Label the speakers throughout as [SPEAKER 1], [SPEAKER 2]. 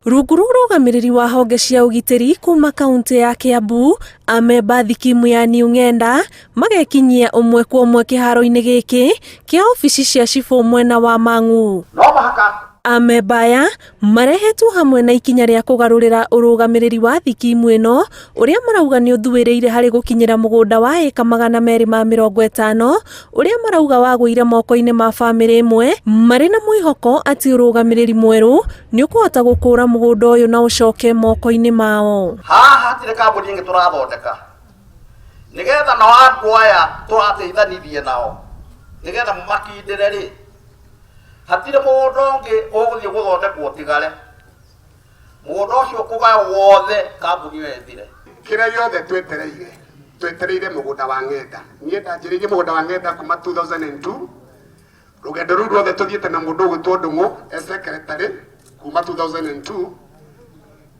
[SPEAKER 1] Rungu rugamiriri wa honge cia ugitiri kuma kaunti ya Kiambu amemba thikimu ya New Ng'enda magekinyia umwe kwa umwe kiharo-ini giki kia ofici cia cibu mwena wa Mang'u. Amemba aya marehetwo hamwe na ikinya ria kugarurira urugamiriri wa thikimu ino uria marauga ni uthuiriire hari gukinyira mugunda wa eka 250 uria marauga wagwire moko-ini ma family imwe mari na mwihoko ati urugamiriri mweru ni ukuhota gukura mugunda uyu na ucoke moko-ini mao.
[SPEAKER 2] Haha tire kambuni ingi turathondeka nigetha na andu aya turateithanithie nao nigetha makindire ri hatire mundu ungi uguthie guthondekwo tigare mundu ucio kuga wothe kambuni iyo ethire
[SPEAKER 3] kira yothe twetereire mugunda wa Ng'enda nie ndanjiririe mugunda wa Ng'enda kuma 2002 rugendo ruru rwothe tuthiete na mundu ugwitwo Ndung'u secretary kuma 2002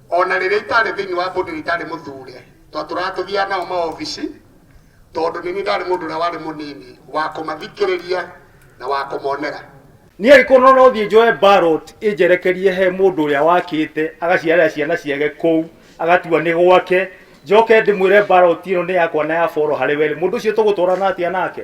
[SPEAKER 3] ona riria itari thiini wa bodi itari muthure turatuthia nao maofici tondu nini ndari mundu uria wari munini wa kumathikiriria na wa kumonera
[SPEAKER 4] ni arikono no thie njoe ballot injerekerie he mundu uria wakite agaciarira ciana ciage kou agatua ni gwake njoke ndimwire ballot ino ni yakwa na ya foro hari we mundu ucio tugutwarana atia nake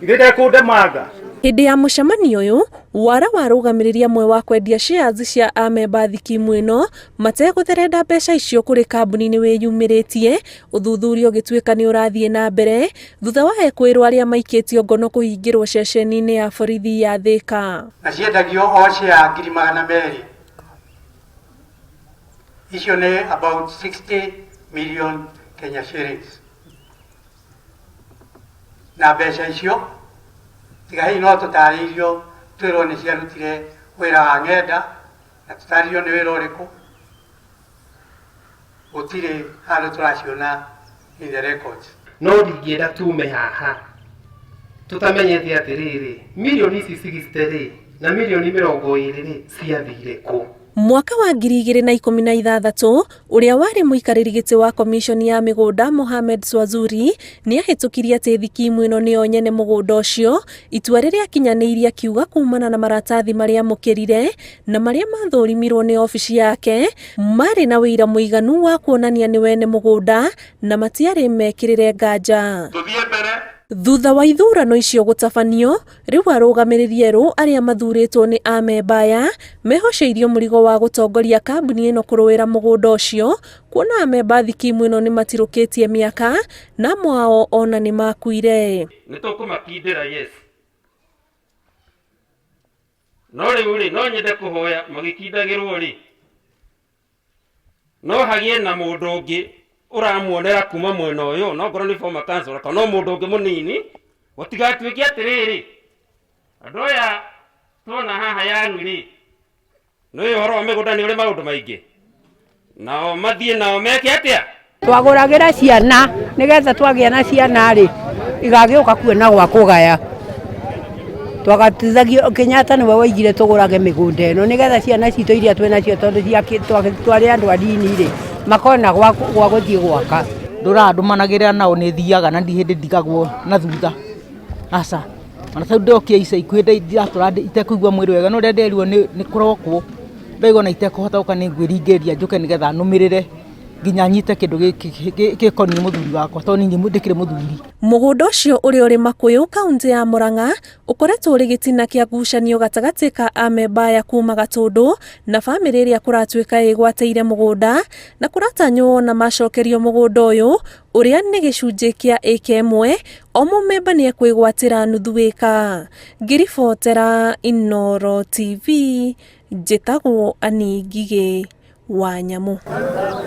[SPEAKER 4] ithinde kundemanga.
[SPEAKER 1] Hindi ya mucemanio uyu wara warugamiriri amwe wa kwendia shares cia amemba thikimu ino mategutherenda mbeca icio kuri kambuni-ini wiyumiritie uthuthuria ugituika ni urathie na mbere thutha wa ekwirwo aria maikitio ngono kuhingirwo ceceni-ini ya borithi ya Thika.
[SPEAKER 5] Na ciendagio o cia 200,000 icio ni about 60 million Kenya shillings na mbeca icio tiga hi no tutaririo twirwo ni ciarutire wira wa Ng'enda na tutaririo ni wira uriku gutire handu turaciona in the records
[SPEAKER 6] no ndingienda tume haha tutamenyete atiriri milioni ici 60 na milioni 20 ciathire ku.
[SPEAKER 1] Mwaka wa 2016 uria wari muikariri giti wa komishoni ya migunda Mohamed Swazuri ni ahitukirie ati thikimu ino ni onyene mugunda ucio itua riria kinyaniiria kiuga kumana na maratathi maria mukirire na maria mathurimirwo ni ofici yake mari na wira muiganu wa kuonania ni wene mugunda na matiari mekirire nganja. Thutha wa ithurano icio gutabanio riu arugamiriri eru aria mathuritwo ni amemba aya mehoceirio murigo wa gutongoria kambuni ino kuruwira mugunda ucio kuona amemba thikimu ino ni matirukitie miaka na mwao ona ni makuire.
[SPEAKER 7] Nitukumakindira yes no riu ri no nyende kuhoya magikindagirwo ri no hagie na mundu ungi uramuonera kuma mwena uyu no ngoro ni former councillor kana mundu ungi munini gutigatuike atiriri andu aya tona haha yanyu ri no uhoro wa migunda ni uri maundu maingi nao mathie nao meke atia
[SPEAKER 8] twaguragira ciana nigetha twagia na ciana ri igagiuka kuona gwa kugaya twagatithagio Kenyatta niwe waigire tugurage migunda ino nigetha ciana citu iria twinacio tondu twari andu adini ri makona gwa guthie gwaka
[SPEAKER 9] ndurandumanagirira nao ni thiaga na ndihindi ndigagwo na thutha aca ana tau ndokia ica ikwenda iratura itekuigua mwiri wega no ndenderirwo ni kurokwo ndaigo na itekuhota guka ni ngwiringiria njuke nigetha numirire nginya nyite kindu gikoni muthuri wakwa to ninyi ndikire muthuri.
[SPEAKER 1] Mugunda ucio uri uri Makuyu kaunti ya Murang'a ukoretwo uri gitina kia ngucanio gatagati ka amemba aya kuma Gatundu na family iria kuratuika igwateire mugunda na kuratanywo na macokerio mugunda uyu uria ni gicunji kia eka 1 o mumemba ni ekwigwatira nuthu wika. Ngiribotera Inooro TV njitagwo Ani Ngige wa Nyamu.